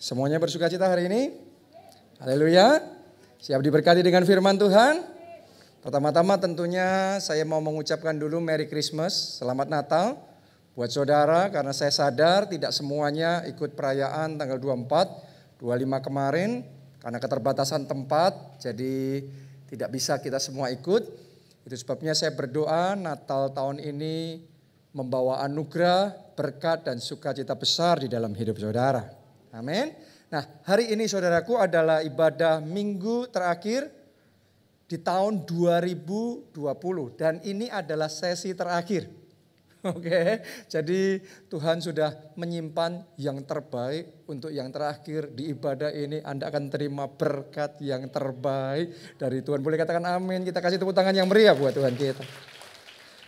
Semuanya bersukacita hari ini? Haleluya. Siap diberkati dengan firman Tuhan? Pertama-tama tentunya saya mau mengucapkan dulu Merry Christmas, Selamat Natal buat saudara, karena saya sadar tidak semuanya ikut perayaan tanggal 24, 25 kemarin karena keterbatasan tempat, jadi tidak bisa kita semua ikut. Itu sebabnya saya berdoa Natal tahun ini membawa anugerah, berkat dan sukacita besar di dalam hidup saudara. Amin. Nah, hari ini saudaraku adalah ibadah minggu terakhir di tahun 2020 dan ini adalah sesi terakhir. Oke, jadi Tuhan sudah menyimpan yang terbaik untuk yang terakhir di ibadah ini. Anda akan terima berkat yang terbaik dari Tuhan. Boleh katakan amin, kita kasih tepuk tangan yang meriah buat Tuhan kita.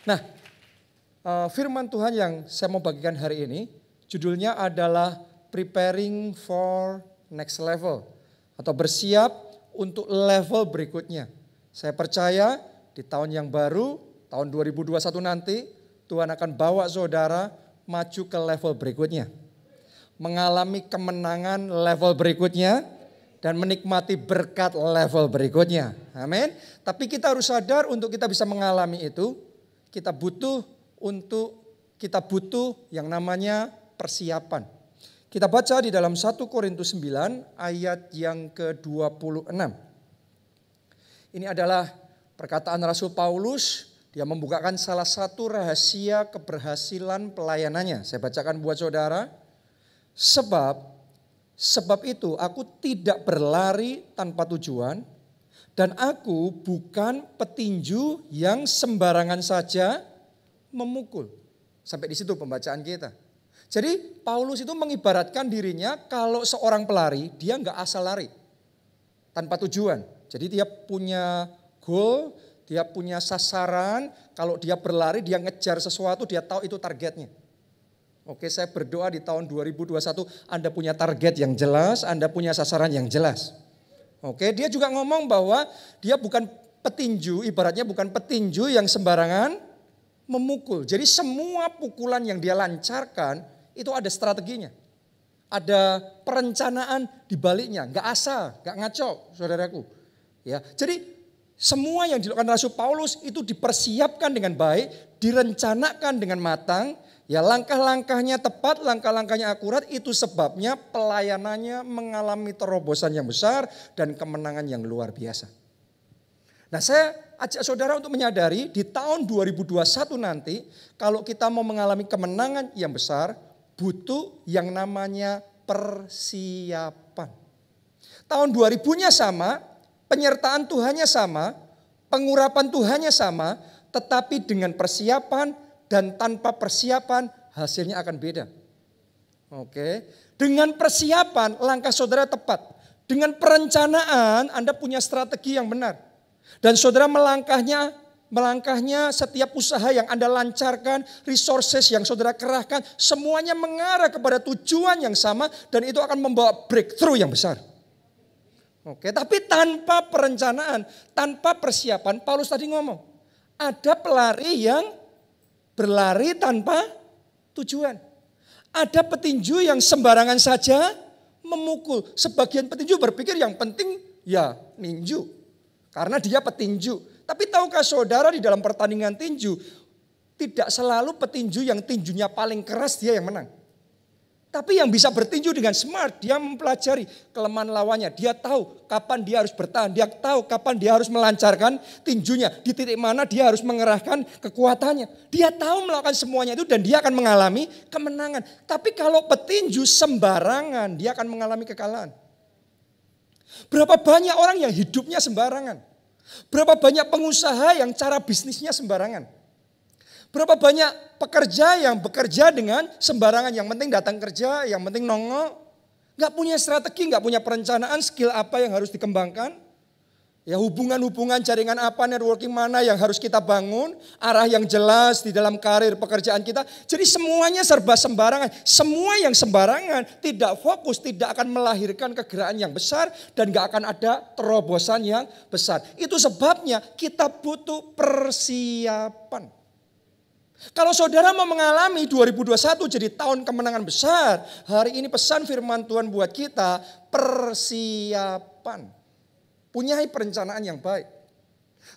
Nah, firman Tuhan yang saya mau bagikan hari ini judulnya adalah Preparing for Next Level atau bersiap untuk level berikutnya. Saya percaya di tahun yang baru, tahun 2021 nanti, Tuhan akan bawa saudara maju ke level berikutnya. Mengalami kemenangan level berikutnya dan menikmati berkat level berikutnya. Amin. Tapi kita harus sadar untuk kita bisa mengalami itu, kita butuh yang namanya persiapan. Kita baca di dalam 1 Korintus 9 ayat yang ke-26. Ini adalah perkataan Rasul Paulus. Dia membukakan salah satu rahasia keberhasilan pelayanannya. Saya bacakan buat saudara. Sebab itu aku tidak berlari tanpa tujuan. Dan aku bukan petinju yang sembarangan saja memukul. Sampai di situ pembacaan kita. Jadi Paulus itu mengibaratkan dirinya kalau seorang pelari dia nggak asal lari tanpa tujuan. Jadi dia punya goal, dia punya sasaran. Kalau dia berlari dia ngejar sesuatu, dia tahu itu targetnya. Oke, saya berdoa di tahun 2021 Anda punya target yang jelas, Anda punya sasaran yang jelas. Oke, dia juga ngomong bahwa dia bukan petinju, ibaratnya bukan petinju yang sembarangan memukul. Jadi semua pukulan yang dia lancarkan itu ada strateginya. Ada perencanaan di baliknya, enggak asal, enggak ngaco, saudaraku. Ya, jadi semua yang dilakukan Rasul Paulus itu dipersiapkan dengan baik, direncanakan dengan matang, ya langkah-langkahnya tepat, langkah-langkahnya akurat, itu sebabnya pelayanannya mengalami terobosan yang besar dan kemenangan yang luar biasa. Nah, saya ajak saudara untuk menyadari di tahun 2021 nanti kalau kita mau mengalami kemenangan yang besar, butuh yang namanya persiapan. Tahun 2000-nya sama, penyertaan Tuhannya sama, pengurapan Tuhannya sama, tetapi dengan persiapan dan tanpa persiapan hasilnya akan beda. Oke, dengan persiapan langkah saudara tepat. Dengan perencanaan Anda punya strategi yang benar. Dan saudara melangkahnya setiap usaha yang Anda lancarkan, resources yang saudara kerahkan, semuanya mengarah kepada tujuan yang sama dan itu akan membawa breakthrough yang besar. Oke, tapi tanpa perencanaan, tanpa persiapan, Paulus tadi ngomong, ada pelari yang berlari tanpa tujuan. Ada petinju yang sembarangan saja memukul. Sebagian petinju berpikir yang penting ya ninju, karena dia petinju. Tapi tahukah saudara di dalam pertandingan tinju, tidak selalu petinju yang tinjunya paling keras dia yang menang. Tapi yang bisa bertinju dengan smart, dia mempelajari kelemahan lawannya. Dia tahu kapan dia harus bertahan, dia tahu kapan dia harus melancarkan tinjunya. Di titik mana dia harus mengerahkan kekuatannya. Dia tahu melakukan semuanya itu dan dia akan mengalami kemenangan. Tapi kalau petinju sembarangan, dia akan mengalami kekalahan. Berapa banyak orang yang hidupnya sembarangan. Berapa banyak pengusaha yang cara bisnisnya sembarangan. Berapa banyak pekerja yang bekerja dengan sembarangan. Yang penting datang kerja, yang penting nongol. Gak punya strategi, gak punya perencanaan, skill apa yang harus dikembangkan. Ya hubungan-hubungan, jaringan apa, networking mana yang harus kita bangun. Arah yang jelas di dalam karir pekerjaan kita. Jadi semuanya serba sembarangan. Semua yang sembarangan tidak fokus, tidak akan melahirkan kegeraan yang besar. Dan gak akan ada terobosan yang besar. Itu sebabnya kita butuh persiapan. Kalau saudara mau mengalami 2021 jadi tahun kemenangan besar, hari ini pesan firman Tuhan buat kita, persiapan. Punyai perencanaan yang baik.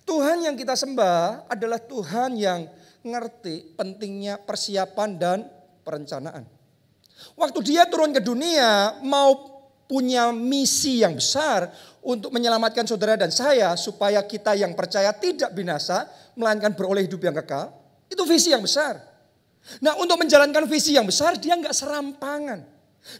Tuhan yang kita sembah adalah Tuhan yang ngerti pentingnya persiapan dan perencanaan. Waktu dia turun ke dunia mau punya misi yang besar untuk menyelamatkan saudara dan saya supaya kita yang percaya tidak binasa melainkan beroleh hidup yang kekal. Itu visi yang besar. Nah, untuk menjalankan visi yang besar dia nggak serampangan.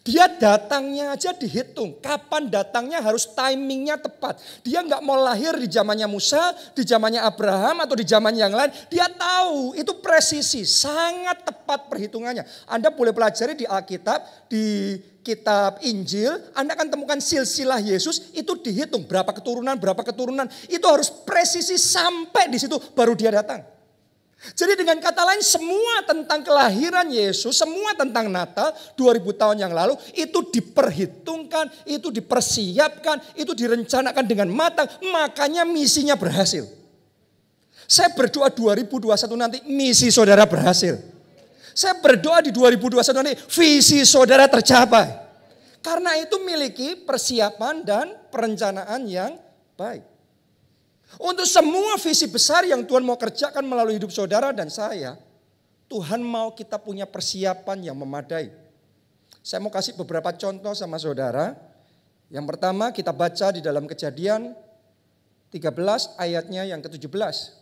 Dia datangnya aja dihitung. Kapan datangnya harus timingnya tepat. Dia nggak mau lahir di zamannya Musa, di zamannya Abraham atau di zaman yang lain. Dia tahu itu presisi, sangat tepat perhitungannya. Anda boleh pelajari di Alkitab, di kitab Injil, Anda akan temukan silsilah Yesus itu dihitung berapa keturunan. Itu harus presisi sampai di situ baru dia datang. Jadi dengan kata lain semua tentang kelahiran Yesus, semua tentang Natal 2000 tahun yang lalu itu diperhitungkan, itu dipersiapkan, itu direncanakan dengan matang, makanya misinya berhasil. Saya berdoa 2021 nanti misi saudara berhasil. Saya berdoa di 2021 nanti visi saudara tercapai. Karena itu miliki persiapan dan perencanaan yang baik. Untuk semua visi besar yang Tuhan mau kerjakan melalui hidup saudara dan saya, Tuhan mau kita punya persiapan yang memadai. Saya mau kasih beberapa contoh sama saudara. Yang pertama kita baca di dalam Kejadian 13 ayatnya yang ke-17.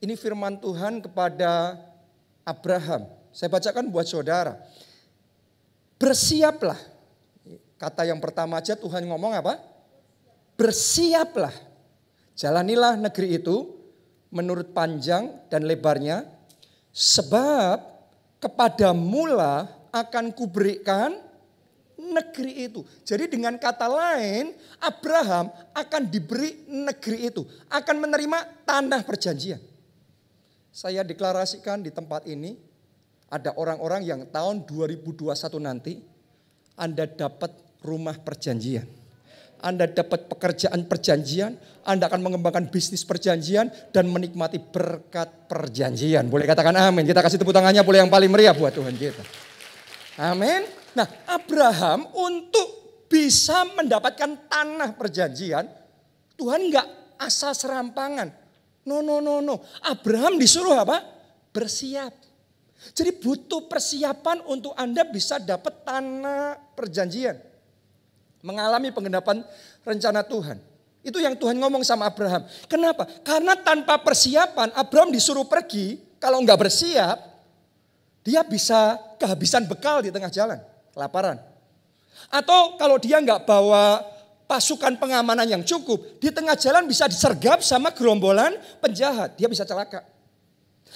Ini firman Tuhan kepada Abraham. Saya bacakan buat saudara. Bersiaplah. Kata yang pertama aja Tuhan ngomong apa? Bersiaplah. Jalanilah negeri itu menurut panjang dan lebarnya, sebab kepadamulah akan kuberikan negeri itu. Jadi dengan kata lain, Abraham akan diberi negeri itu, akan menerima tanah perjanjian. Saya deklarasikan di tempat ini, ada orang-orang yang tahun 2021 nanti, Anda dapat rumah perjanjian. Anda dapat pekerjaan perjanjian, Anda akan mengembangkan bisnis perjanjian dan menikmati berkat perjanjian. Boleh katakan amin. Kita kasih tepuk tangannya boleh yang paling meriah buat Tuhan kita. Amin. Nah, Abraham untuk bisa mendapatkan tanah perjanjian, Tuhan enggak asal serampangan. No. Abraham disuruh apa? Bersiap. Jadi butuh persiapan untuk Anda bisa dapat tanah perjanjian. Mengalami penggenapan rencana Tuhan. Itu yang Tuhan ngomong sama Abraham. Kenapa? Karena tanpa persiapan Abraham disuruh pergi. Kalau enggak bersiap, dia bisa kehabisan bekal di tengah jalan. Kelaparan. Atau kalau dia enggak bawa pasukan pengamanan yang cukup, di tengah jalan bisa disergap sama gerombolan penjahat. Dia bisa celaka.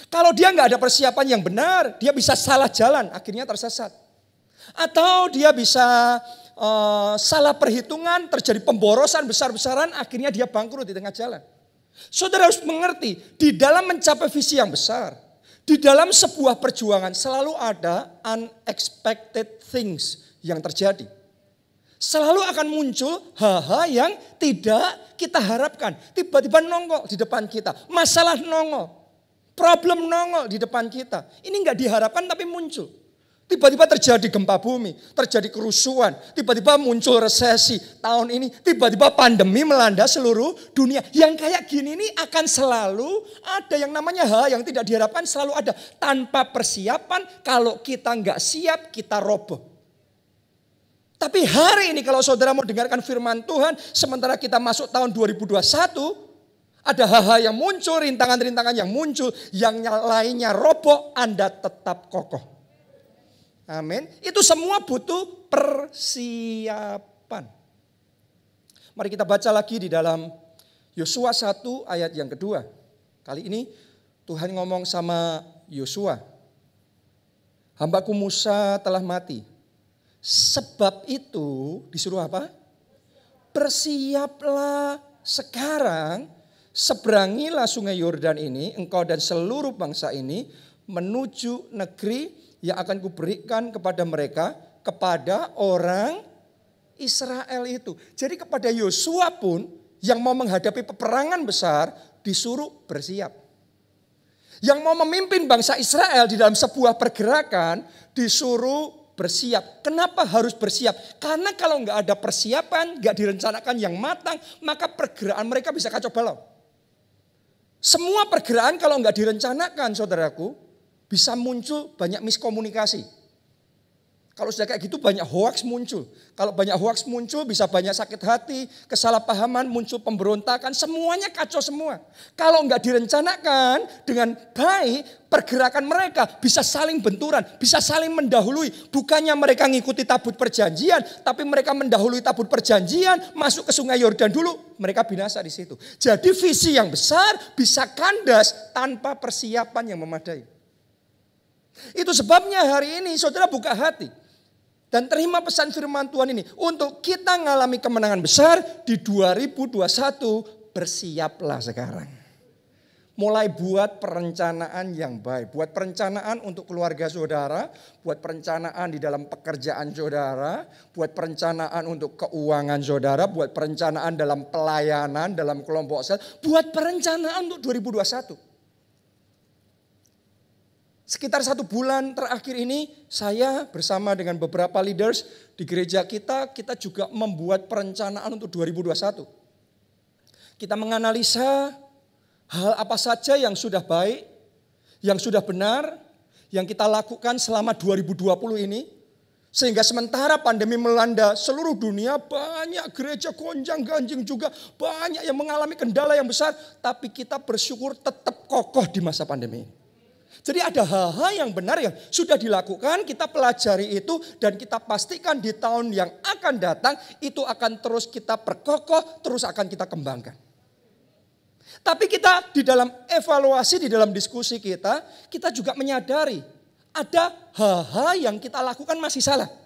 Kalau dia enggak ada persiapan yang benar, dia bisa salah jalan. Akhirnya tersesat. Atau dia bisa salah perhitungan, terjadi pemborosan besar-besaran, akhirnya dia bangkrut di tengah jalan. Saudara harus mengerti, di dalam mencapai visi yang besar, di dalam sebuah perjuangan selalu ada unexpected things yang terjadi. Selalu akan muncul hal-hal yang tidak kita harapkan. Tiba-tiba nongol di depan kita, masalah nongol, problem nongol di depan kita. Ini enggak diharapkan tapi muncul. Tiba-tiba terjadi gempa bumi, terjadi kerusuhan, tiba-tiba muncul resesi tahun ini, tiba-tiba pandemi melanda seluruh dunia. Yang kayak gini ini akan selalu ada yang namanya hal yang tidak diharapkan selalu ada. Tanpa persiapan, kalau kita nggak siap, kita roboh. Tapi hari ini kalau saudara mau dengarkan firman Tuhan, sementara kita masuk tahun 2021, ada hal-hal yang muncul, rintangan-rintangan yang muncul, yang lainnya roboh, Anda tetap kokoh. Amin. Itu semua butuh persiapan. Mari kita baca lagi di dalam Yosua 1 ayat yang kedua. Kali ini Tuhan ngomong sama Yosua. Hambaku Musa telah mati. Sebab itu disuruh apa? Bersiaplah sekarang, seberangilah sungai Yordan ini, engkau dan seluruh bangsa ini menuju negeri yang akan kuberikan kepada mereka, kepada orang Israel itu. Jadi kepada Yosua pun yang mau menghadapi peperangan besar disuruh bersiap. Yang mau memimpin bangsa Israel di dalam sebuah pergerakan disuruh bersiap. Kenapa harus bersiap? Karena kalau nggak ada persiapan, nggak direncanakan yang matang, maka pergerakan mereka bisa kacau balau. Semua pergerakan kalau nggak direncanakan, saudaraku, bisa muncul banyak miskomunikasi. Kalau sudah kayak gitu banyak hoaks muncul. Kalau banyak hoaks muncul bisa banyak sakit hati, kesalahpahaman, muncul pemberontakan, semuanya kacau semua. Kalau nggak direncanakan dengan baik, pergerakan mereka bisa saling benturan, bisa saling mendahului. Bukannya mereka ngikuti tabut perjanjian, tapi mereka mendahului tabut perjanjian, masuk ke sungai Yordan dulu, mereka binasa di situ. Jadi visi yang besar bisa kandas tanpa persiapan yang memadai. Itu sebabnya hari ini saudara buka hati. Dan terima pesan firman Tuhan ini. Untuk kita mengalami kemenangan besar di 2021, bersiaplah sekarang. Mulai buat perencanaan yang baik. Buat perencanaan untuk keluarga saudara. Buat perencanaan di dalam pekerjaan saudara. Buat perencanaan untuk keuangan saudara. Buat perencanaan dalam pelayanan, dalam kelompok sel. Buat perencanaan untuk 2021. Sekitar 1 bulan terakhir ini saya bersama dengan beberapa leaders di gereja kita juga membuat perencanaan untuk 2021. Kita menganalisa hal apa saja yang sudah baik, yang sudah benar, yang kita lakukan selama 2020 ini. Sehingga sementara pandemi melanda seluruh dunia, banyak gereja gonjang ganjing juga, banyak yang mengalami kendala yang besar. Tapi kita bersyukur tetap kokoh di masa pandemi ini. Jadi ada hal-hal yang benar yang sudah dilakukan, kita pelajari itu dan kita pastikan di tahun yang akan datang itu akan terus kita perkokoh, terus akan kita kembangkan. Tapi kita di dalam evaluasi, di dalam diskusi kita juga menyadari ada hal-hal yang kita lakukan masih salah.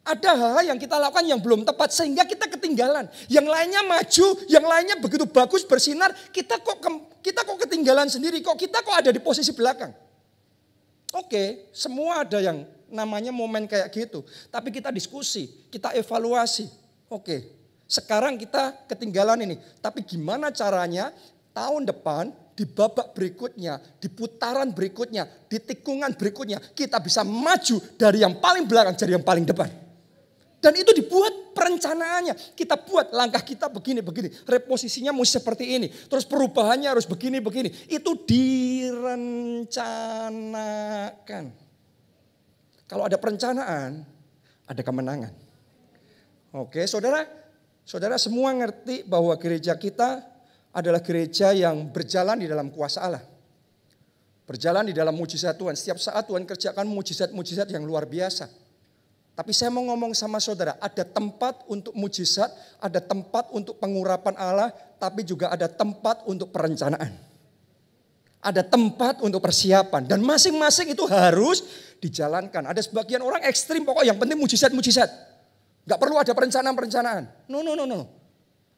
Ada hal-hal yang kita lakukan yang belum tepat sehingga kita ketinggalan. Yang lainnya maju, yang lainnya begitu bagus bersinar, kita kok ketinggalan sendiri, kita kok ada di posisi belakang. Oke, semua ada yang namanya momen kayak gitu. Tapi kita diskusi, kita evaluasi. Oke, sekarang kita ketinggalan ini. Tapi gimana caranya tahun depan di babak berikutnya, di putaran berikutnya, di tikungan berikutnya kita bisa maju dari yang paling belakang jadi yang paling depan. Dan itu dibuat perencanaannya. Kita buat langkah kita begini. Reposisinya mesti seperti ini. Terus perubahannya harus begini. Itu direncanakan. Kalau ada perencanaan, ada kemenangan. Oke, saudara semua ngerti bahwa gereja kita adalah gereja yang berjalan di dalam kuasa Allah. Berjalan di dalam mujizat Tuhan. Setiap saat Tuhan kerjakan mujizat-mujizat yang luar biasa. Tapi saya mau ngomong sama saudara, ada tempat untuk mujizat, ada tempat untuk pengurapan Allah, tapi juga ada tempat untuk perencanaan. Ada tempat untuk persiapan dan masing-masing itu harus dijalankan. Ada sebagian orang ekstrim pokok yang penting mujizat. Gak perlu ada perencanaan. No.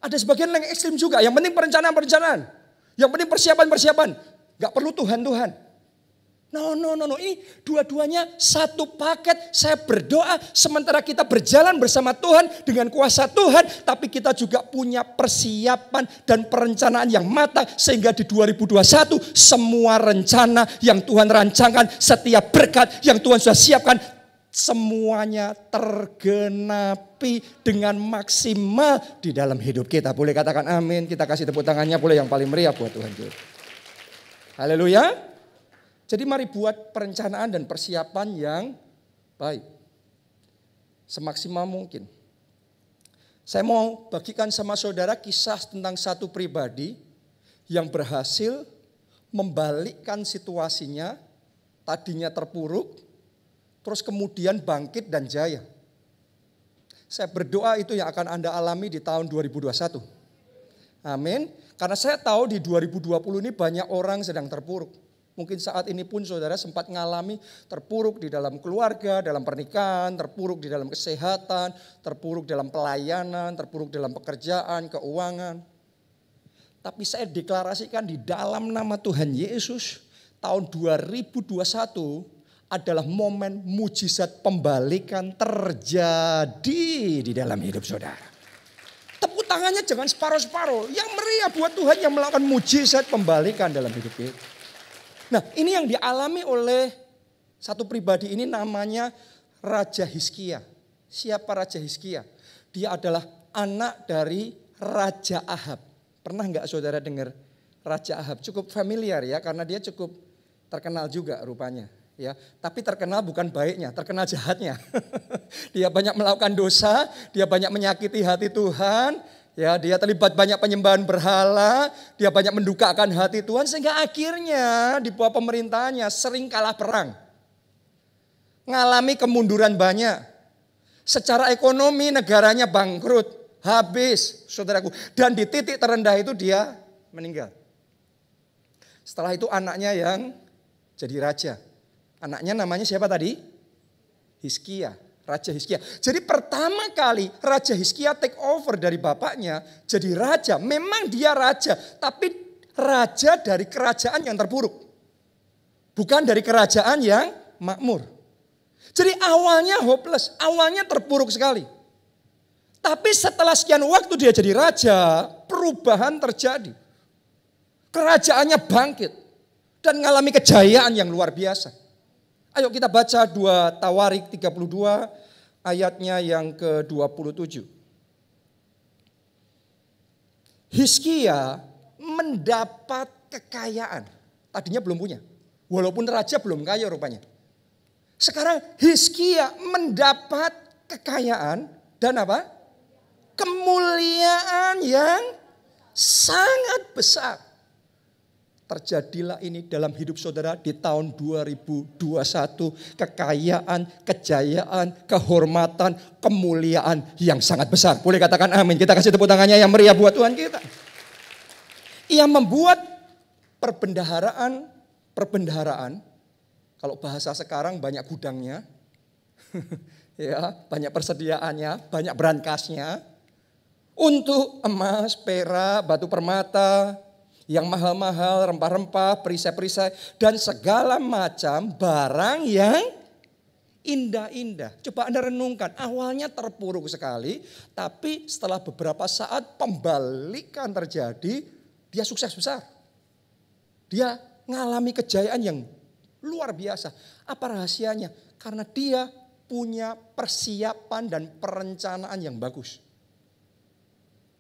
Ada sebagian yang ekstrim juga, yang penting perencanaan. Yang penting persiapan. Gak perlu Tuhan. No. Ini dua-duanya satu paket. Saya berdoa sementara kita berjalan bersama Tuhan dengan kuasa Tuhan. Tapi kita juga punya persiapan dan perencanaan yang matang. Sehingga di 2021 semua rencana yang Tuhan rancangkan. Setiap berkat yang Tuhan sudah siapkan. Semuanya tergenapi dengan maksimal di dalam hidup kita. Boleh katakan amin. Kita kasih tepuk tangannya boleh yang paling meriah buat Tuhan kita. Haleluya. Jadi mari buat perencanaan dan persiapan yang baik. Semaksimal mungkin. Saya mau bagikan sama saudara kisah tentang satu pribadi yang berhasil membalikkan situasinya. Tadinya terpuruk, terus kemudian bangkit dan jaya. Saya berdoa itu yang akan Anda alami di tahun 2021. Amin. Karena saya tahu di 2020 ini banyak orang sedang terpuruk. Mungkin saat ini pun saudara sempat mengalami terpuruk di dalam keluarga, dalam pernikahan, terpuruk di dalam kesehatan, terpuruk dalam pelayanan, terpuruk dalam pekerjaan, keuangan. Tapi saya deklarasikan di dalam nama Tuhan Yesus, tahun 2021 adalah momen mujizat pembalikan terjadi di dalam hidup saudara. Tepuk tangannya jangan separuh-separuh. Yang meriah buat Tuhan yang melakukan mujizat pembalikan dalam hidup kita. Nah, ini yang dialami oleh satu pribadi ini namanya Raja Hizkia. Siapa Raja Hizkia? Dia adalah anak dari Raja Ahab. Pernah nggak saudara dengar Raja Ahab? Cukup familiar ya, karena dia cukup terkenal juga rupanya. Ya, tapi terkenal bukan baiknya, terkenal jahatnya. Dia banyak melakukan dosa, dia banyak menyakiti hati Tuhan. Ya, dia terlibat banyak penyembahan berhala, dia banyak mendukakan hati Tuhan sehingga akhirnya di bawah pemerintahannya sering kalah perang. Ngalami kemunduran banyak. Secara ekonomi negaranya bangkrut, habis saudaraku. Dan di titik terendah itu dia meninggal. Setelah itu anaknya yang jadi raja. Anaknya namanya siapa tadi? Hizkia. Raja Hizkia. Jadi pertama kali Raja Hizkia take over dari bapaknya jadi raja. Memang dia raja, tapi raja dari kerajaan yang terpuruk. Bukan dari kerajaan yang makmur. Jadi awalnya hopeless, awalnya terpuruk sekali. Tapi setelah sekian waktu dia jadi raja, perubahan terjadi. Kerajaannya bangkit dan mengalami kejayaan yang luar biasa. Ayo kita baca 2 Tawarik 32 ayatnya yang ke-27. Hizkia mendapat kekayaan. Tadinya belum punya. Walaupun raja belum kaya rupanya. Sekarang Hizkia mendapat kekayaan dan apa? Kemuliaan yang sangat besar. Terjadilah ini dalam hidup saudara di tahun 2021. Kekayaan, kejayaan, kehormatan, kemuliaan yang sangat besar. Boleh katakan amin. Kita kasih tepuk tangannya yang meriah buat Tuhan kita. Ia membuat perbendaharaan. Kalau bahasa sekarang banyak gudangnya. Ya, banyak persediaannya, banyak berangkasnya. Untuk emas, perak, batu permata, yang mahal-mahal, rempah-rempah, perisai-perisai, dan segala macam barang yang indah-indah. Coba Anda renungkan, awalnya terpuruk sekali, tapi setelah beberapa saat pembalikan terjadi, dia sukses besar. Dia mengalami kejayaan yang luar biasa. Apa rahasianya? Karena dia punya persiapan dan perencanaan yang bagus.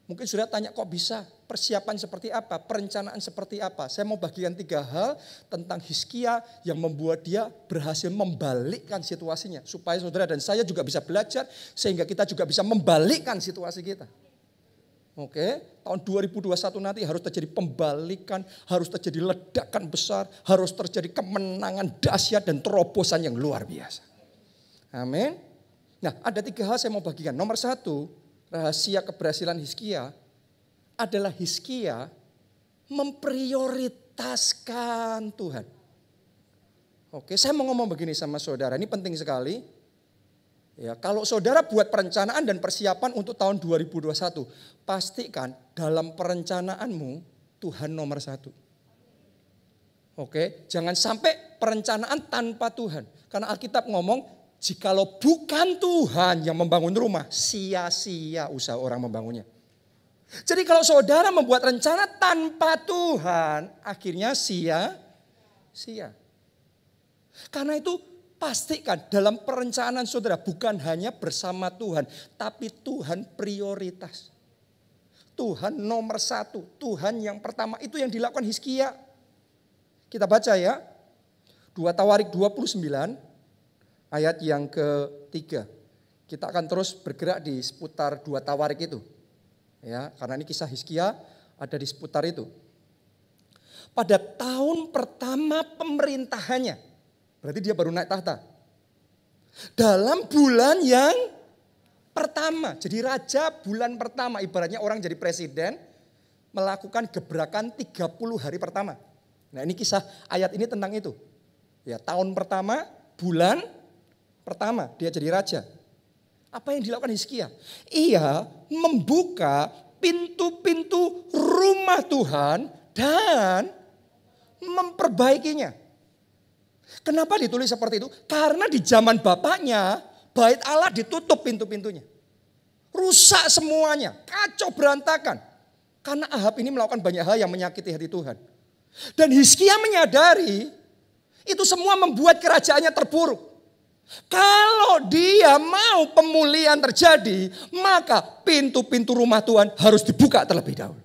Mungkin sudah tanya kok bisa, persiapan seperti apa, perencanaan seperti apa. Saya mau bagikan 3 hal tentang Hizkia yang membuat dia berhasil membalikkan situasinya. Supaya saudara dan saya juga bisa belajar sehingga kita juga bisa membalikkan situasi kita. Oke, tahun 2021 nanti harus terjadi pembalikan, harus terjadi ledakan besar, harus terjadi kemenangan dahsyat dan terobosan yang luar biasa. Amin. Nah, ada 3 hal saya mau bagikan. Nomor 1, rahasia keberhasilan Hizkia adalah Hizkia memprioritaskan Tuhan. Oke, saya mau ngomong begini sama saudara, ini penting sekali. Ya, kalau saudara buat perencanaan dan persiapan untuk tahun 2021, pastikan dalam perencanaanmu Tuhan nomor 1. Oke, jangan sampai perencanaan tanpa Tuhan. Karena Alkitab ngomong, jikalau bukan Tuhan yang membangun rumah, sia-sia usaha orang membangunnya. Jadi kalau saudara membuat rencana tanpa Tuhan, akhirnya sia-sia. Karena itu pastikan dalam perencanaan saudara bukan hanya bersama Tuhan, tapi Tuhan prioritas. Tuhan nomor 1, Tuhan yang pertama, itu yang dilakukan Hizkia. Kita baca ya, 2 Tawarik 29. Ayat yang ke-3. Kita akan terus bergerak di seputar 2 Tawarik itu. Ya, karena ini kisah Hizkia ada di seputar itu. Pada tahun pertama pemerintahannya, berarti dia baru naik tahta. Dalam bulan yang pertama, jadi raja bulan pertama, ibaratnya orang jadi presiden melakukan gebrakan 30 hari pertama. Nah, ini kisah ayat ini tentang itu. Ya, tahun pertama, bulan pertama dia jadi raja. Apa yang dilakukan Hizkia? Ia membuka pintu-pintu rumah Tuhan dan memperbaikinya. Kenapa ditulis seperti itu? Karena di zaman bapaknya bait Allah ditutup pintu-pintunya. Rusak semuanya, kacau berantakan. Karena Ahab ini melakukan banyak hal yang menyakiti hati Tuhan. Dan Hizkia menyadari Itu semua membuat kerajaannya terpuruk. Kalau dia mau pemulihan terjadi, maka pintu-pintu rumah Tuhan harus dibuka terlebih dahulu.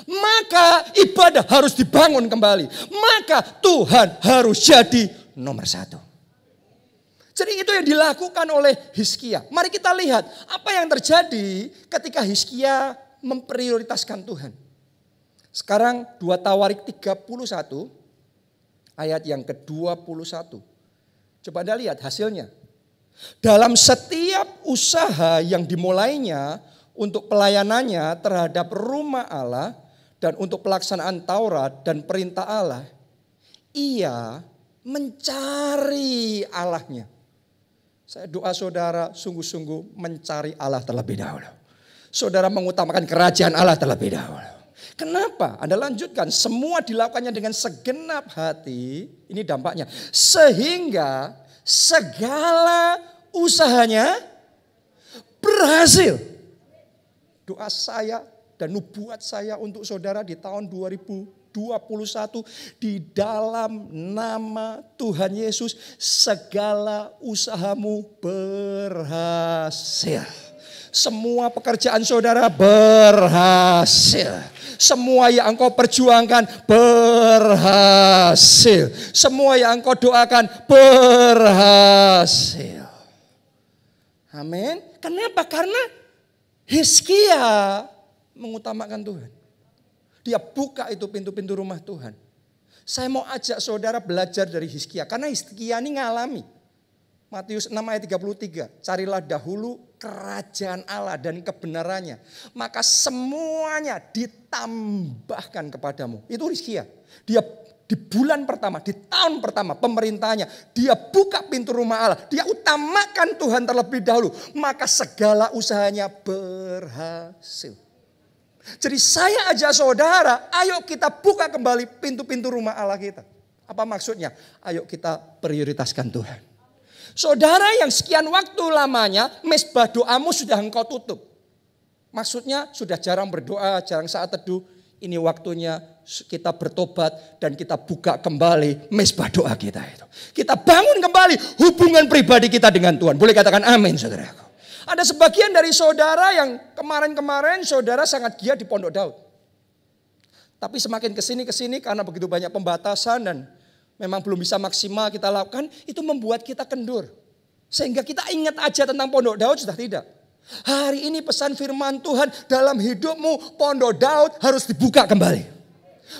Maka ibadah harus dibangun kembali. Maka Tuhan harus jadi nomor satu. Jadi itu yang dilakukan oleh Hizkia. Mari kita lihat apa yang terjadi ketika Hizkia memprioritaskan Tuhan. Sekarang 2 Tawarik 31 ayat yang ke-21. Coba Anda lihat hasilnya. Dalam setiap usaha yang dimulainya untuk pelayanannya terhadap rumah Allah dan untuk pelaksanaan Taurat dan perintah Allah, ia mencari Allahnya. Saya doa saudara sungguh-sungguh mencari Allah terlebih dahulu. Saudara mengutamakan kerajaan Allah terlebih dahulu. Kenapa? Anda lanjutkan. Semua dilakukannya dengan segenap hati. Ini dampaknya. Sehingga segala usahanya berhasil. Doa saya dan nubuat saya untuk saudara di tahun 2021. Di dalam nama Tuhan Yesus. Segala usahamu berhasil. Semua pekerjaan saudara berhasil. Semua yang engkau perjuangkan berhasil. Semua yang engkau doakan berhasil. Amin. Kenapa? Karena Hizkia mengutamakan Tuhan. Dia buka itu pintu-pintu rumah Tuhan. Saya mau ajak saudara belajar dari Hizkia. Karena Hizkia ini ngalami. Matius 6 ayat 33. Carilah dahulu kerajaan Allah dan kebenarannya. Maka semuanya ditambahkan kepadamu. Itu Hizkia. Dia di bulan pertama, di tahun pertama pemerintahnya. Dia buka pintu rumah Allah. Dia utamakan Tuhan terlebih dahulu. Maka segala usahanya berhasil. Jadi saya ajak saudara, ayo kita buka kembali pintu-pintu rumah Allah kita. Apa maksudnya? Ayo kita prioritaskan Tuhan. Saudara yang sekian waktu lamanya mezbah doamu sudah engkau tutup. Maksudnya sudah jarang berdoa, jarang saat teduh. Ini waktunya kita bertobat dan kita buka kembali mezbah doa kita itu. Kita bangun kembali hubungan pribadi kita dengan Tuhan. Boleh katakan amin saudaraku. Ada sebagian dari saudara yang kemarin-kemarin saudara sangat giat di Pondok Daud. Tapi semakin kesini karena begitu banyak pembatasan dan memang belum bisa maksimal kita lakukan, itu membuat kita kendur. Sehingga kita ingat aja tentang Pondok Daud, sudah tidak. Hari ini pesan firman Tuhan dalam hidupmu, Pondok Daud harus dibuka kembali.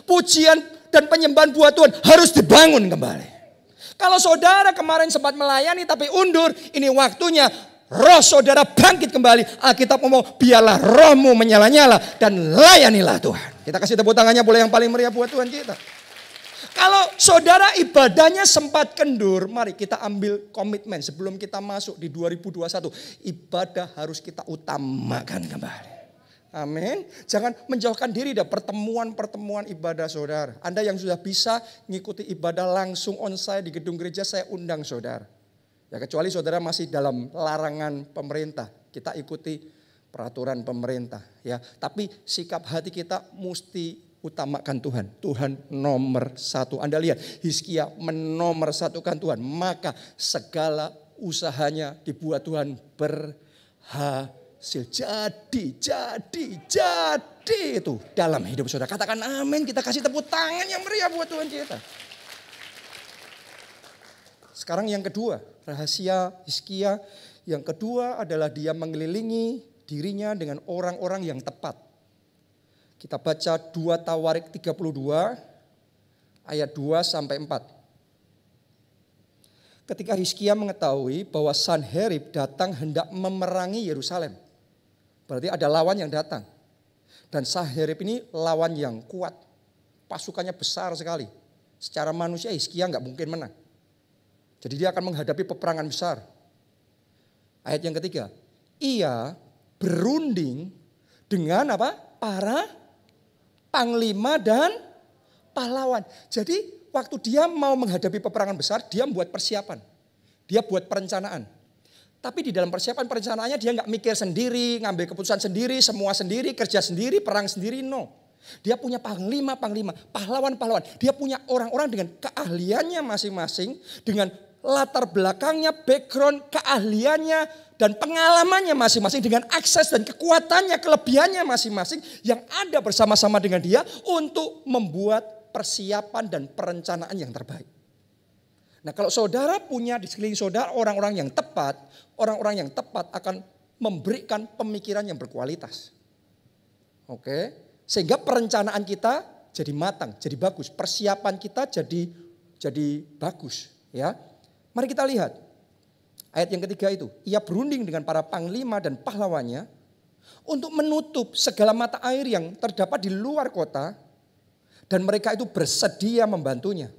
Pujian dan penyembahan buat Tuhan harus dibangun kembali. Kalau saudara kemarin sempat melayani tapi undur, ini waktunya roh saudara bangkit kembali. Alkitab ngomong, biarlah rohmu menyala-nyala dan layanilah Tuhan. Kita kasih tepuk tangannya boleh yang paling meriah buat Tuhan kita. Kalau saudara ibadahnya sempat kendur, mari kita ambil komitmen sebelum kita masuk di 2021. Ibadah harus kita utamakan kembali. Amin. Jangan menjauhkan diri dari pertemuan-pertemuan ibadah saudara. Anda yang sudah bisa ngikuti ibadah langsung onsite di gedung gereja, saya undang saudara. Ya kecuali saudara masih dalam larangan pemerintah. Kita ikuti peraturan pemerintah. Ya, tapi sikap hati kita mesti utamakan Tuhan. Tuhan nomor satu. Anda lihat Hizkia menomorsatukan Tuhan. Maka segala usahanya dibuat Tuhan berhasil. Jadi itu dalam hidup saudara. Katakan amin. Kita kasih tepuk tangan yang meriah buat Tuhan kita. Sekarang yang kedua. Rahasia Hizkia. Yang kedua adalah dia mengelilingi dirinya dengan orang-orang yang tepat. Kita baca 2 Tawarik 32 ayat 2 sampai 4. Ketika Hizkia mengetahui bahwa Sanherib datang hendak memerangi Yerusalem. Berarti ada lawan yang datang. Dan Sanherib ini lawan yang kuat. Pasukannya besar sekali. Secara manusia Hizkia nggak mungkin menang. Jadi dia akan menghadapi peperangan besar. Ayat yang ketiga. Ia berunding dengan apa? Para panglima dan pahlawan. Jadi waktu dia mau menghadapi peperangan besar, dia membuat persiapan. Dia buat perencanaan. Tapi di dalam persiapan perencanaannya dia nggak mikir sendiri, ngambil keputusan sendiri, semua sendiri, kerja sendiri, perang sendiri, no. Dia punya panglima-panglima, pahlawan-pahlawan. Dia punya orang-orang dengan keahliannya masing-masing, dengan latar belakangnya, background, keahliannya, dan pengalamannya masing-masing, dengan akses dan kekuatannya, kelebihannya masing-masing yang ada bersama-sama dengan dia untuk membuat persiapan dan perencanaan yang terbaik. Nah, kalau saudara punya di sekeliling saudara orang-orang yang tepat akan memberikan pemikiran yang berkualitas. Oke. Sehingga perencanaan kita jadi matang, jadi bagus. Persiapan kita jadi bagus. Ya, mari kita lihat ayat yang ketiga itu. Ia berunding dengan para panglima dan pahlawannya untuk menutup segala mata air yang terdapat di luar kota. Dan mereka itu bersedia membantunya.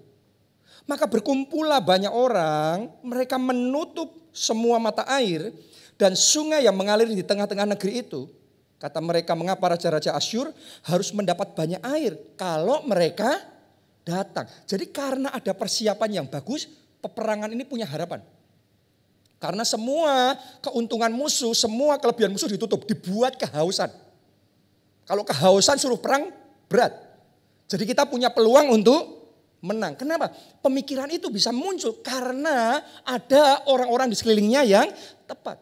Maka berkumpullah banyak orang, mereka menutup semua mata air dan sungai yang mengalir di tengah-tengah negeri itu. Kata mereka, mengapa raja-raja Asyur harus mendapat banyak air kalau mereka datang. Jadi karena ada persiapan yang bagus, peperangan ini punya harapan. Karena semua keuntungan musuh, semua kelebihan musuh ditutup, dibuat kehausan. Kalau kehausan suruh perang, berat. Jadi kita punya peluang untuk menang. Kenapa? Pemikiran itu bisa muncul karena ada orang-orang di sekelilingnya yang tepat.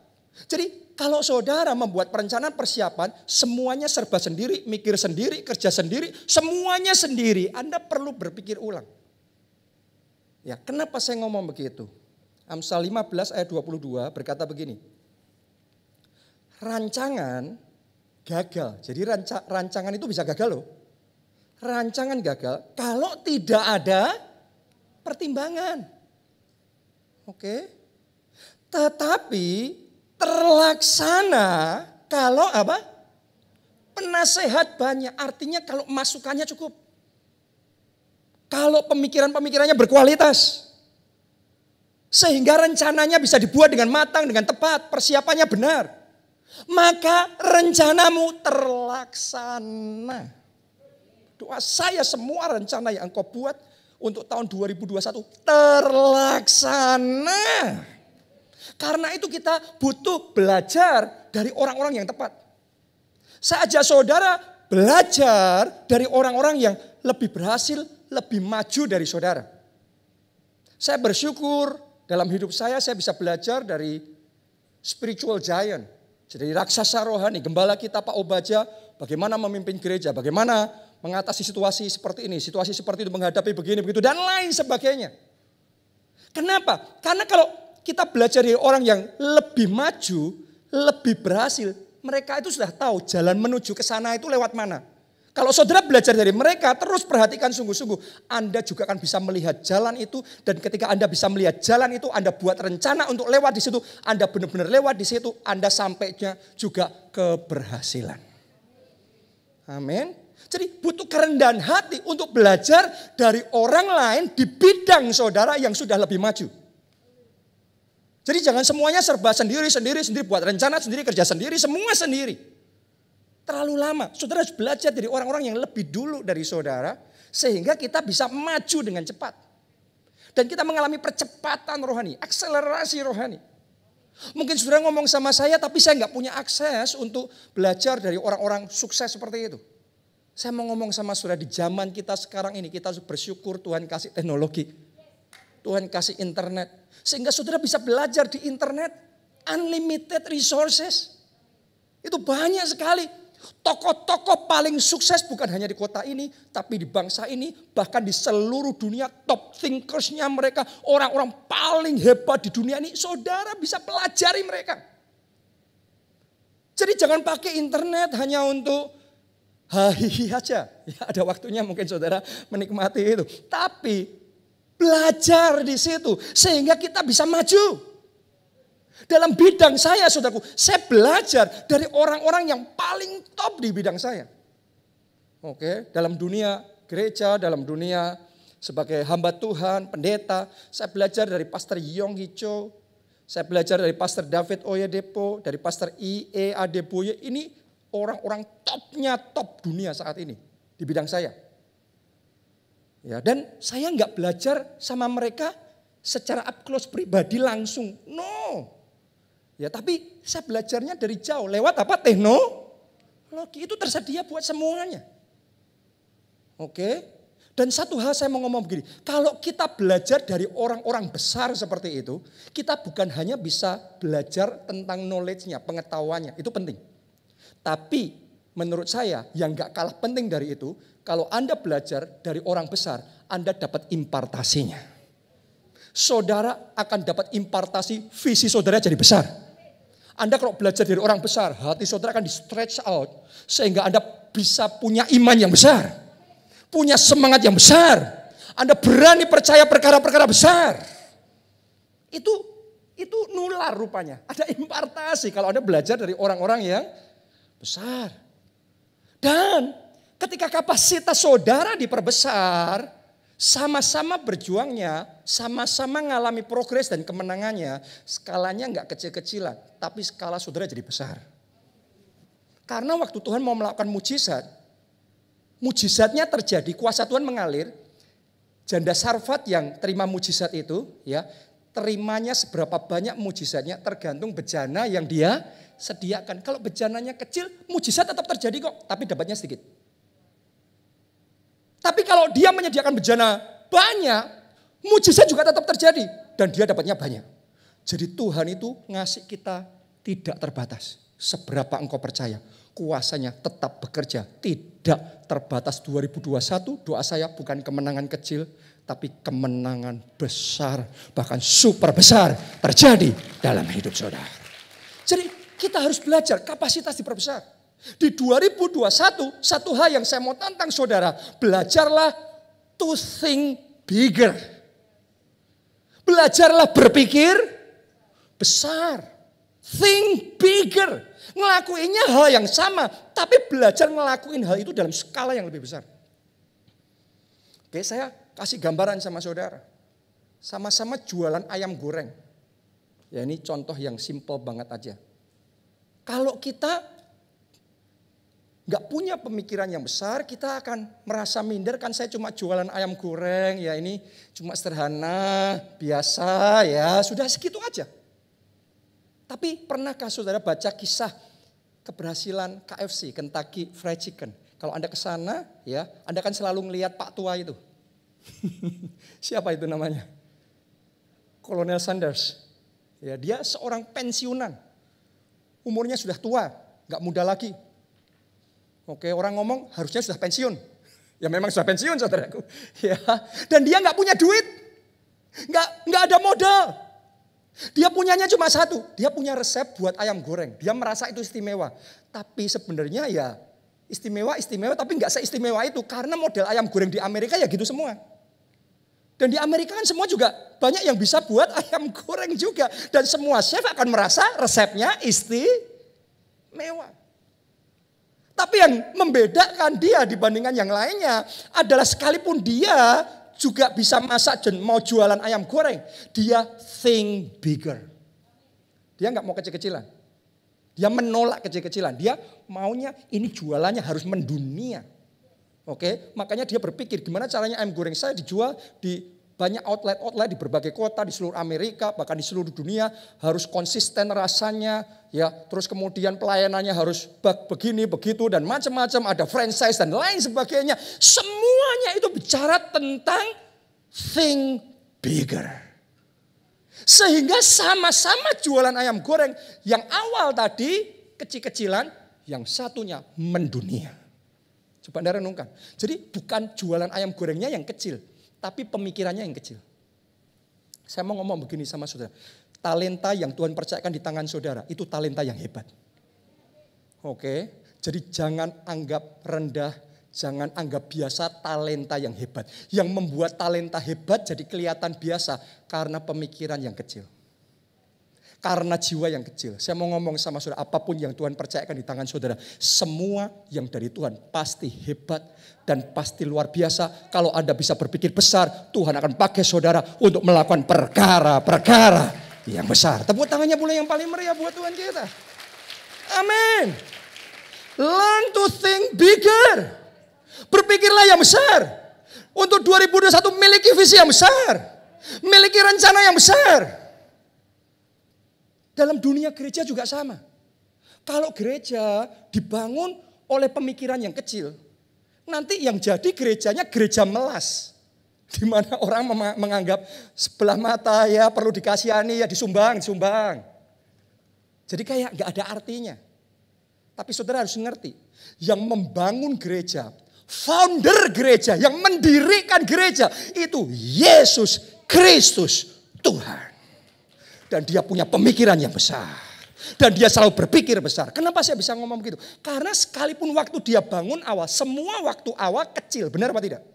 Jadi kalau saudara membuat perencanaan persiapan, semuanya serba sendiri, mikir sendiri, kerja sendiri, semuanya sendiri. Anda perlu berpikir ulang. Ya, kenapa saya ngomong begitu? Amsal 15 ayat 22 berkata begini. Rancangan gagal. Jadi rancangan itu bisa gagal loh. Rancangan gagal kalau tidak ada pertimbangan. Oke. Tetapi terlaksana kalau apa? Penasehat banyak, artinya kalau masukannya cukup. Kalau pemikirannya berkualitas. Sehingga rencananya bisa dibuat dengan matang, dengan tepat, persiapannya benar. Maka rencanamu terlaksana. Doa saya semua rencana yang engkau buat untuk tahun 2021 terlaksana. Karena itu kita butuh belajar dari orang-orang yang tepat. Saya ajak saudara belajar dari orang-orang yang lebih berhasil, lebih maju dari saudara. Saya bersyukur dalam hidup saya bisa belajar dari spiritual giant. Jadi raksasa rohani, gembala kita Pak Obaja, bagaimana memimpin gereja, bagaimana mengatasi situasi seperti ini, situasi seperti itu, menghadapi begini, begitu, dan lain sebagainya. Kenapa? Karena kalau kita belajar dari orang yang lebih maju, lebih berhasil, mereka itu sudah tahu jalan menuju ke sana itu lewat mana. Kalau saudara belajar dari mereka, terus perhatikan sungguh-sungguh, Anda juga akan bisa melihat jalan itu, dan ketika Anda bisa melihat jalan itu, Anda buat rencana untuk lewat di situ, Anda benar-benar lewat di situ, Anda sampainya juga keberhasilan. Amin. Jadi butuh kerendahan hati untuk belajar dari orang lain di bidang saudara yang sudah lebih maju. Jadi jangan semuanya serba sendiri, buat rencana sendiri, kerja sendiri, semua sendiri. Terlalu lama. Saudara harus belajar dari orang-orang yang lebih dulu dari saudara, sehingga kita bisa maju dengan cepat. Dan kita mengalami percepatan rohani, akselerasi rohani. Mungkin saudara ngomong sama saya, tapi saya nggak punya akses untuk belajar dari orang-orang sukses seperti itu. Saya mau ngomong sama saudara, di zaman kita sekarang ini, kita harus bersyukur Tuhan kasih teknologi. Tuhan kasih internet. Sehingga saudara bisa belajar di internet. Unlimited resources. Itu banyak sekali. Tokoh-tokoh paling sukses bukan hanya di kota ini, tapi di bangsa ini, bahkan di seluruh dunia, top thinkersnya mereka, orang-orang paling hebat di dunia ini, saudara bisa pelajari mereka. Jadi jangan pakai internet hanya untuk hahihi aja. Ya, ada waktunya mungkin saudara menikmati itu. Tapi belajar di situ sehingga kita bisa maju. Dalam bidang saya, saudaraku, saya belajar dari orang-orang yang paling top di bidang saya. Oke, dalam dunia gereja, dalam dunia sebagai hamba Tuhan, pendeta, saya belajar dari Pastor Yong Hee Cho, saya belajar dari Pastor David Oyedepo, dari Pastor I.E. Adeboye. Ini orang-orang topnya top dunia saat ini di bidang saya. Ya, dan saya nggak belajar sama mereka secara up close pribadi langsung, no. Ya, tapi saya belajarnya dari jauh lewat apa? Teknologi itu tersedia buat semuanya. Oke. Dan satu hal saya mau ngomong begini, kalau kita belajar dari orang-orang besar seperti itu, kita bukan hanya bisa belajar tentang knowledge-nya, pengetahuannya, itu penting. Tapi menurut saya yang gak kalah penting dari itu, kalau Anda belajar dari orang besar, Anda dapat impartasinya. Saudara akan dapat impartasi, visi saudara jadi besar. Anda kalau belajar dari orang besar, hati saudara akan di stretch out, sehingga Anda bisa punya iman yang besar. Punya semangat yang besar. Anda berani percaya perkara-perkara besar. Itu nular rupanya. Ada impartasi kalau Anda belajar dari orang-orang yang besar. Dan ketika kapasitas saudara diperbesar, sama-sama berjuangnya, sama-sama mengalami progres dan kemenangannya, skalanya enggak kecil-kecilan, tapi skala saudara jadi besar. Karena waktu Tuhan mau melakukan mujizat, mujizatnya terjadi, kuasa Tuhan mengalir. Janda Sarfat yang terima mujizat itu, ya, terimanya seberapa banyak mujizatnya tergantung bejana yang dia sediakan. Kalau bejananya kecil, mujizat tetap terjadi kok, tapi dapatnya sedikit. Tapi kalau dia menyediakan bejana banyak, mujizat juga tetap terjadi dan dia dapatnya banyak. Jadi Tuhan itu ngasih kita tidak terbatas. Seberapa engkau percaya, kuasanya tetap bekerja, tidak terbatas. 2021 doa saya bukan kemenangan kecil, tapi kemenangan besar, bahkan super besar terjadi dalam hidup saudara. Jadi kita harus belajar kapasitas diperbesar. Di 2021 satu hal yang saya mau tantang saudara, belajarlah to think bigger. Belajarlah berpikir besar. Think bigger. Ngelakuinnya hal yang sama, tapi belajar ngelakuin hal itu dalam skala yang lebih besar. Oke, saya kasih gambaran sama saudara. Sama-sama jualan ayam goreng. Ya ini contoh yang simple banget aja. Kalau kita nggak punya pemikiran yang besar, kita akan merasa minder, kan saya cuma jualan ayam goreng, ya ini cuma sederhana, biasa ya, sudah segitu aja. Tapi pernahkah saudara baca kisah keberhasilan KFC, Kentucky Fried Chicken? Kalau Anda ke sana, ya, Anda kan selalu ngelihat Pak Tua itu. Siapa itu namanya? Kolonel Sanders. Ya, dia seorang pensiunan. Umurnya sudah tua, nggak muda lagi. Oke, orang ngomong harusnya sudah pensiun. Ya memang sudah pensiun saudaraku. Ya, dan dia nggak punya duit, nggak ada modal. Dia punyanya cuma satu, dia punya resep buat ayam goreng. Dia merasa itu istimewa. Tapi sebenarnya ya istimewa tapi nggak seistimewa itu. Karena model ayam goreng di Amerika ya gitu semua. Dan di Amerika kan semua juga banyak yang bisa buat ayam goreng juga. Dan semua chef akan merasa resepnya istimewa. Tapi yang membedakan dia dibandingkan yang lainnya adalah sekalipun dia juga bisa masak dan mau jualan ayam goreng, dia think bigger. Dia nggak mau kecil-kecilan. Dia menolak kecil-kecilan. Dia maunya ini jualannya harus mendunia. Oke, makanya dia berpikir gimana caranya ayam goreng saya dijual di banyak outlet di berbagai kota di seluruh Amerika, bahkan di seluruh dunia, harus konsisten rasanya, ya. Terus kemudian pelayanannya harus begini, begitu dan macam-macam, ada franchise dan lain sebagainya. Semuanya itu bicara tentang think bigger. Sehingga sama-sama jualan ayam goreng, yang awal tadi kecil-kecilan, yang satunya mendunia. Coba Anda renungkan. Jadi bukan jualan ayam gorengnya yang kecil, tapi pemikirannya yang kecil. Saya mau ngomong begini sama saudara. Talenta yang Tuhan percayakan di tangan saudara, itu talenta yang hebat. Oke, jadi jangan anggap rendah, jangan anggap biasa talenta yang hebat. Yang membuat talenta hebat jadi kelihatan biasa karena pemikiran yang kecil. Karena jiwa yang kecil. Saya mau ngomong sama saudara, apapun yang Tuhan percayakan di tangan saudara, semua yang dari Tuhan pasti hebat dan pasti luar biasa. Kalau Anda bisa berpikir besar, Tuhan akan pakai saudara untuk melakukan perkara-perkara yang besar. Tepuk tangannya boleh yang paling meriah buat Tuhan kita. Amin. Learn to think bigger. Berpikirlah yang besar. Untuk 2021 miliki visi yang besar. Miliki rencana yang besar. Dalam dunia gereja juga sama. Kalau gereja dibangun oleh pemikiran yang kecil, Nanti yang jadi gerejanya gereja melas. Di mana orang menganggap sebelah mata ya perlu dikasihani, ya disumbang. Jadi kayak gak ada artinya. Tapi saudara harus ngerti, yang membangun gereja, founder gereja, yang mendirikan gereja, itu Yesus Kristus Tuhan. Dan dia punya pemikiran yang besar. Dan dia selalu berpikir besar. Kenapa saya bisa ngomong begitu? Karena sekalipun waktu dia bangun awal, semua waktu awal kecil. Benar apa tidak?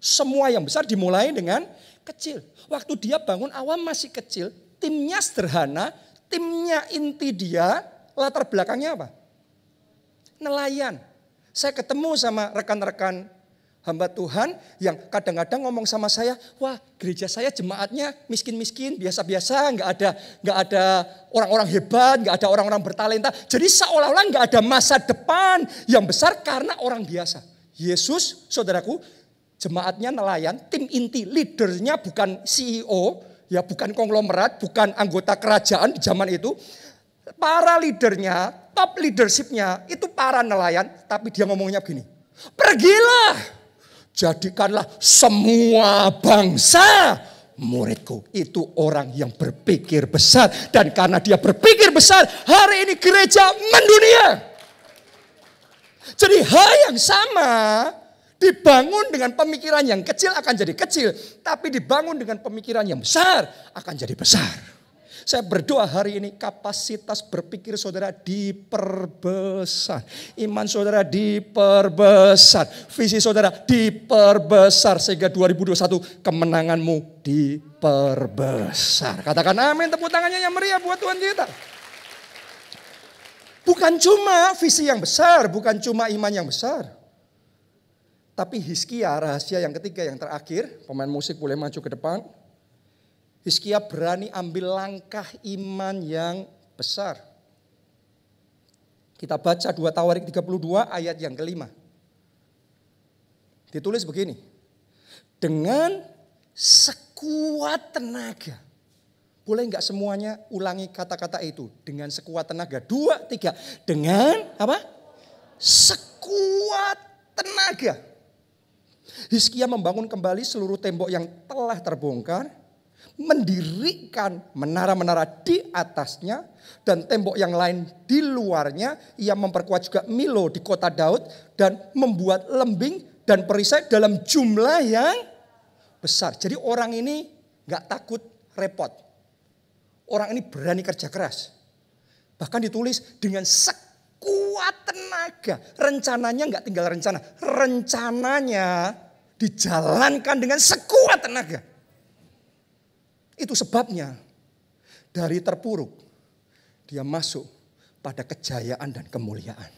Semua yang besar dimulai dengan kecil. Waktu dia bangun awal masih kecil, timnya sederhana, timnya inti dia, latar belakangnya apa? Nelayan. Saya ketemu sama rekan-rekan hamba Tuhan yang kadang-kadang ngomong sama saya, wah gereja saya jemaatnya miskin-miskin, biasa-biasa, nggak ada orang-orang hebat, nggak ada orang-orang bertalenta. Jadi seolah-olah nggak ada masa depan yang besar karena orang biasa. Yesus, saudaraku, jemaatnya nelayan, tim inti, leadernya bukan CEO, ya bukan konglomerat, bukan anggota kerajaan di zaman itu. Para leadernya, top leadershipnya itu para nelayan, tapi dia ngomongnya begini, pergilah. Jadikanlah semua bangsa muridku. Itu orang yang berpikir besar. Dan karena dia berpikir besar, hari ini gereja mendunia. Jadi hal yang sama dibangun dengan pemikiran yang kecil akan jadi kecil. Tapi dibangun dengan pemikiran yang besar akan jadi besar. Saya berdoa hari ini kapasitas berpikir saudara diperbesar. Iman saudara diperbesar. Visi saudara diperbesar. Sehingga 2021 kemenanganmu diperbesar. Katakan amin, tepuk tangannya yang meriah buat Tuhan kita. Bukan cuma visi yang besar, bukan cuma iman yang besar. Tapi Hizkia, rahasia yang ketiga yang terakhir. Pemain musik boleh maju ke depan. Hizkia berani ambil langkah iman yang besar. Kita baca 2 Tawarik 32 ayat yang kelima. Ditulis begini. Dengan sekuat tenaga. Boleh enggak semuanya ulangi kata-kata itu. Dengan sekuat tenaga. 2, 3. Dengan apa? Sekuat tenaga. Hizkia membangun kembali seluruh tembok yang telah terbongkar. Mendirikan menara-menara di atasnya dan tembok yang lain di luarnya. Ia memperkuat juga Milo di kota Daud dan membuat lembing dan perisai dalam jumlah yang besar. Jadi orang ini gak takut repot. Orang ini berani kerja keras. Bahkan ditulis dengan sekuat tenaga. Rencananya gak tinggal rencana. Rencananya dijalankan dengan sekuat tenaga. Itu sebabnya dari terpuruk dia masuk pada kejayaan dan kemuliaan.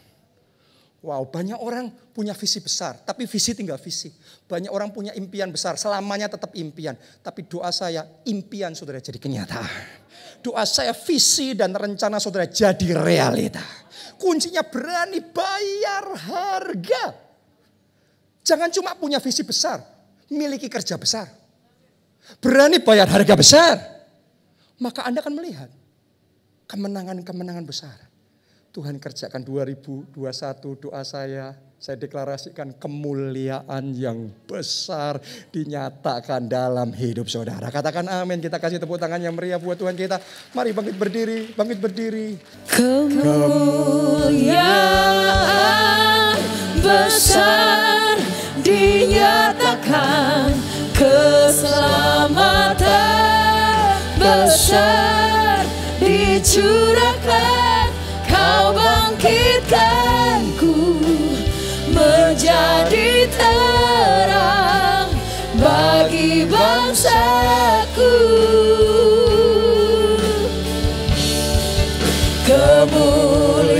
Wow, banyak orang punya visi besar, tapi visi tinggal visi. Banyak orang punya impian besar, selamanya tetap impian. Tapi doa saya, impian saudara jadi kenyataan. Doa saya, visi dan rencana saudara jadi realita. Kuncinya berani bayar harga. Jangan cuma punya visi besar, miliki kerja besar. Berani bayar harga besar. Maka Anda akan melihat kemenangan-kemenangan besar. Tuhan kerjakan 2021 doa saya deklarasikan kemuliaan yang besar dinyatakan dalam hidup saudara. Katakan amin, kita kasih tepuk tangan yang meriah buat Tuhan kita. Mari bangkit berdiri. Kemuliaan besar dinyatakan, keselamatan besar dicurahkan. Kau bangkitkanku menjadi terang bagi bangsaku.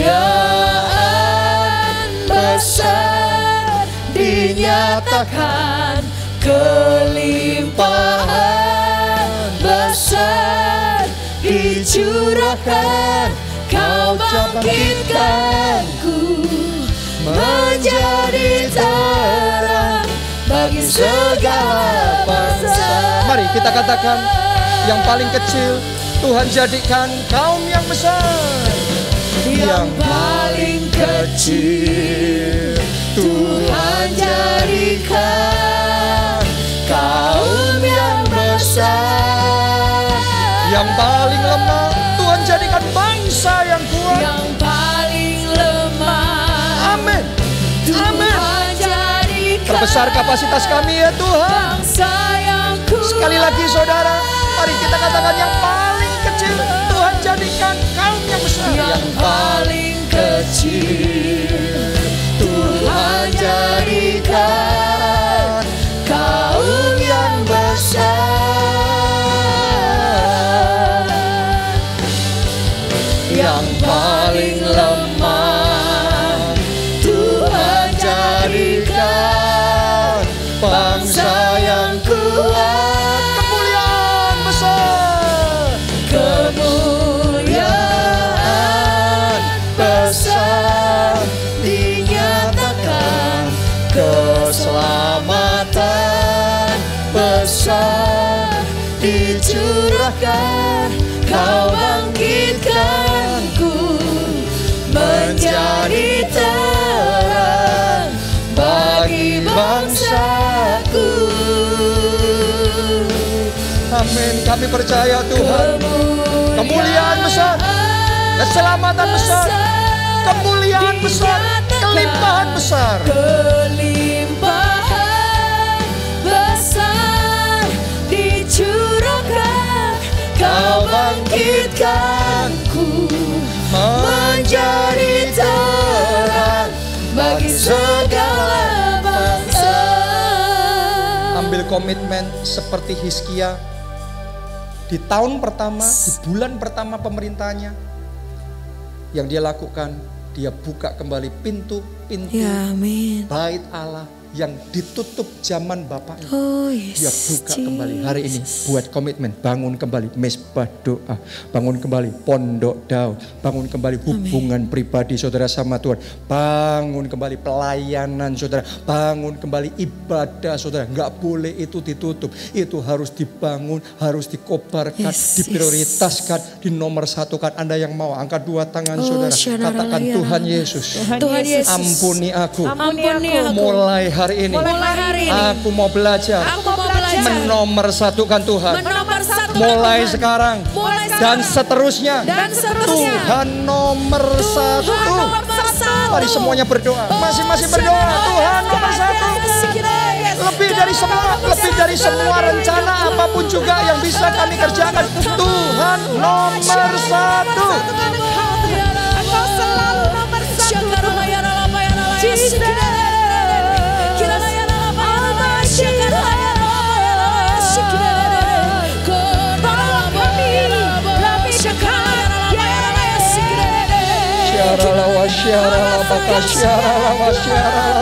Kemuliaan besar dinyatakan, kelimpahan besar dicurahkan. Kau bangkitkanku menjadi terang bagi segala bangsa. Mari kita katakan yang paling kecil, Tuhan jadikan kaum yang besar. Yang paling kecil, Tuhan jadikan Perbesar kapasitas kami ya Tuhan. bangsa yang kuat. Sekali lagi saudara, mari kita katakan yang paling kecil Tuhan jadikan kaum yang besar. Yang paling kecil Tuhan jadikan kaum yang besar. Yang paling lemah Tuhan jadikan bangsa yang kuat. Kemuliaan besar. Kemuliaan besar dinyatakan, keselamatan besar dicurahkan. Kau bangkitkanku menjadi terang bagi bangsaku. Amin. Kami percaya Tuhan. Kemuliaan besar, keselamatan besar, kemuliaan besar, kelimpahan besar. Kelimpahan besar dicurahkan. Kau bangkitkanku menjadi terang bagi segala bangsa. Ambil komitmen seperti Hizkia. Di tahun pertama, di bulan pertama pemerintahannya, yang dia lakukan, dia buka kembali pintu-pintu Ya, amin. bait Allah yang ditutup zaman bapaknya. Oh, yes. Dia buka kembali hari ini, buat komitmen, bangun kembali mesbah doa, bangun kembali pondok Daud, bangun kembali hubungan pribadi saudara sama Tuhan, bangun kembali pelayanan saudara, bangun kembali ibadah saudara. Nggak boleh itu ditutup, itu harus dibangun, harus dikobarkan, diprioritaskan, dinomorsatukan. Anda yang mau angkat dua tangan saudara, katakan Tuhan Yesus, Tuhan Yesus, ampuni aku. ampuni aku. Mulai hari ini, aku mau belajar, menomorsatukan Tuhan. Mulai sekarang dan seterusnya, Tuhan nomor satu. Mari semuanya berdoa, masing-masing berdoa. Tuhan nomor satu. Lebih dari semua rencana apapun juga yang bisa kami kerjakan, Tuhan nomor satu. Engkau selalu nomor satu.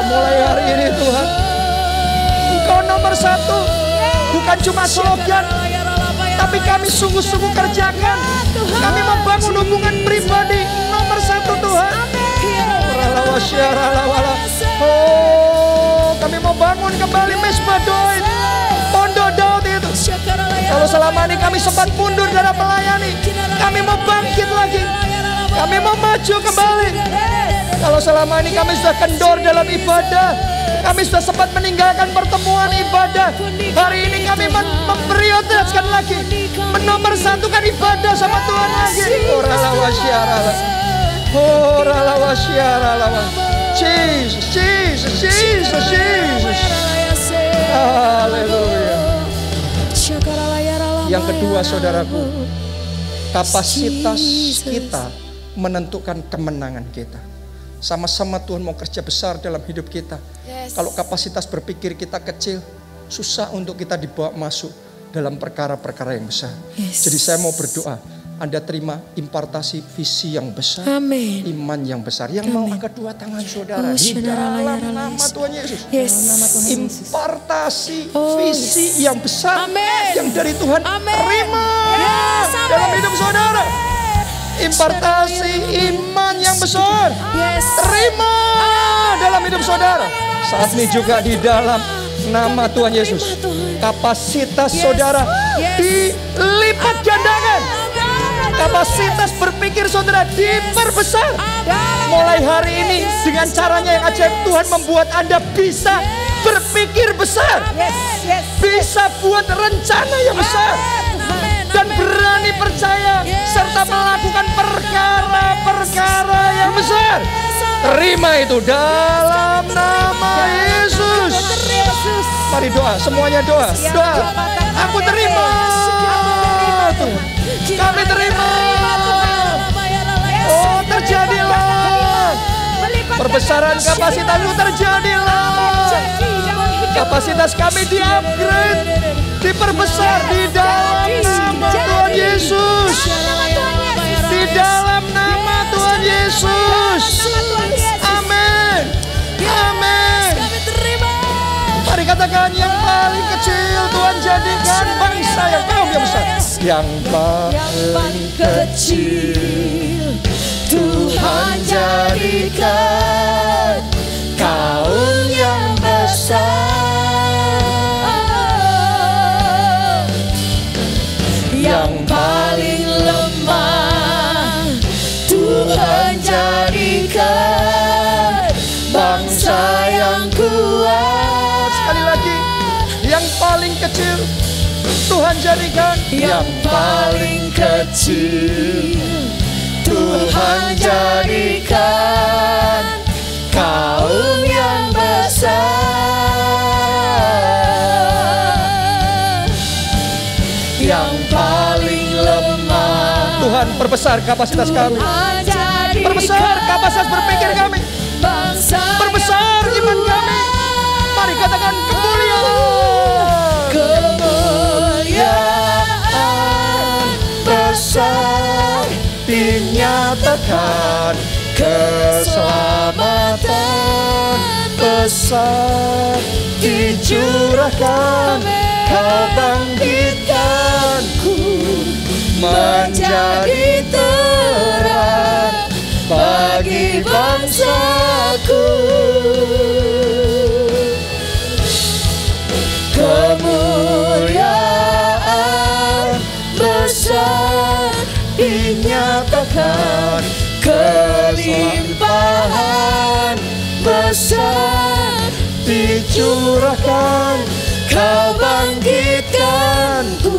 Mulai hari ini Tuhan, Engkau nomor satu. Bukan cuma slogan, tapi kami sungguh-sungguh kerjakan. Kami membangun hubungan pribadi nomor satu Tuhan. Oh, kami mau bangun kembali mesbah doa, pondok Daud itu. Kalau selama ini kami sempat mundur dalam melayani, kami mau bangkit lagi. Kami mau maju kembali. Kalau selama ini kami sudah kendor dalam ibadah, kami sudah sempat meninggalkan pertemuan ibadah, hari ini kami memprioritaskan lagi, menomorsatukan ibadah sama Tuhan lagi. Jesus. Haleluya. Yang kedua saudaraku, kapasitas kita menentukan kemenangan kita. Sama-sama Tuhan mau kerja besar dalam hidup kita. Kalau kapasitas berpikir kita kecil, susah untuk kita dibawa masuk dalam perkara-perkara yang besar. Jadi saya mau berdoa, Anda terima impartasi visi yang besar, Amin. iman yang besar. Yang mau angkat dua tangan saudara di dalam nama Tuhan Yesus. Impartasi visi yang besar, yang dari Tuhan, terima dalam hidup saudara. Impartasi iman yang besar, terima dalam hidup saudara. Saat ini juga di dalam nama Tuhan Yesus, kapasitas saudara dilipat gandakan. Kapasitas berpikir saudara diperbesar. Mulai hari ini dengan caranya yang ajaib, Tuhan membuat Anda bisa berpikir besar, bisa buat rencana yang besar, dan berani percaya serta melakukan perkara-perkara yang besar. Terima itu dalam nama Yesus. Mari doa, semuanya doa. Doa. Aku terima. Tuhan. Kami terima. Oh, terjadilah. Perbesaran kapasitas itu terjadilah. Kapasitas kami di-upgrade, diperbesar di dalam nama Tuhan Yesus. Di dalam nama Tuhan Yesus. Amin. Amin. Mari katakan, yang paling kecil Tuhan jadikan bangsa yang kaum yang besar. Yang paling kecil Tuhan jadikan kaum yang besar. Yang paling lemah Tuhan jadikan bangsa yang kuat. Sekali lagi, yang paling kecil Tuhan jadikan. Yang paling kecil Tuhan jadikan kaum yang besar. Yang paling lemah Tuhan perbesar kapasitas kami. Perbesar kapasitas berpikir kami. Perbesar iman kami. Mari katakan kemuliaan. Kemuliaan besar dinyatakan. Keselamatan besar dicurahkan. Kau bangkitkanku menjadi terang bagi bangsaku. Kemuliaan besar dinyatakan. Kelimpahan besar dicurahkan. Kau bangkitkanku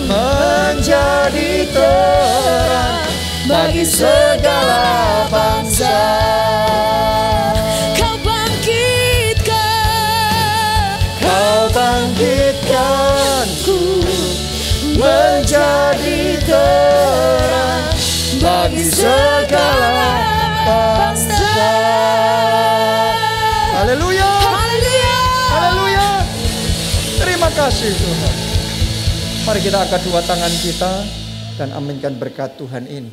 menjadi terang bagi segala bangsa. Kau bangkitkanku menjadi terang bagi segala bangsa. Haleluya. Haleluya. Terima kasih Tuhan. Mari kita angkat dua tangan kita dan aminkan berkat Tuhan ini.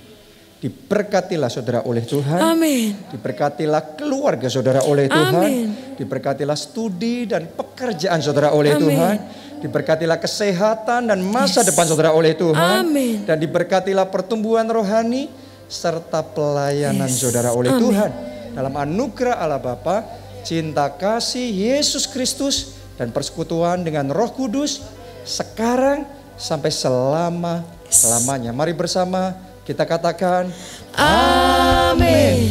Diberkatilah saudara oleh Tuhan. Amin. Diberkatilah keluarga saudara oleh Tuhan. Amin. Diberkatilah studi dan pekerjaan saudara oleh Tuhan. Diberkatilah kesehatan dan masa depan saudara oleh Tuhan. Amin. Dan diberkatilah pertumbuhan rohani serta pelayanan saudara oleh Tuhan. Dalam anugerah Allah Bapa, cinta kasih Yesus Kristus dan persekutuan dengan Roh Kudus sekarang sampai selama-lamanya. Mari bersama kita katakan amin.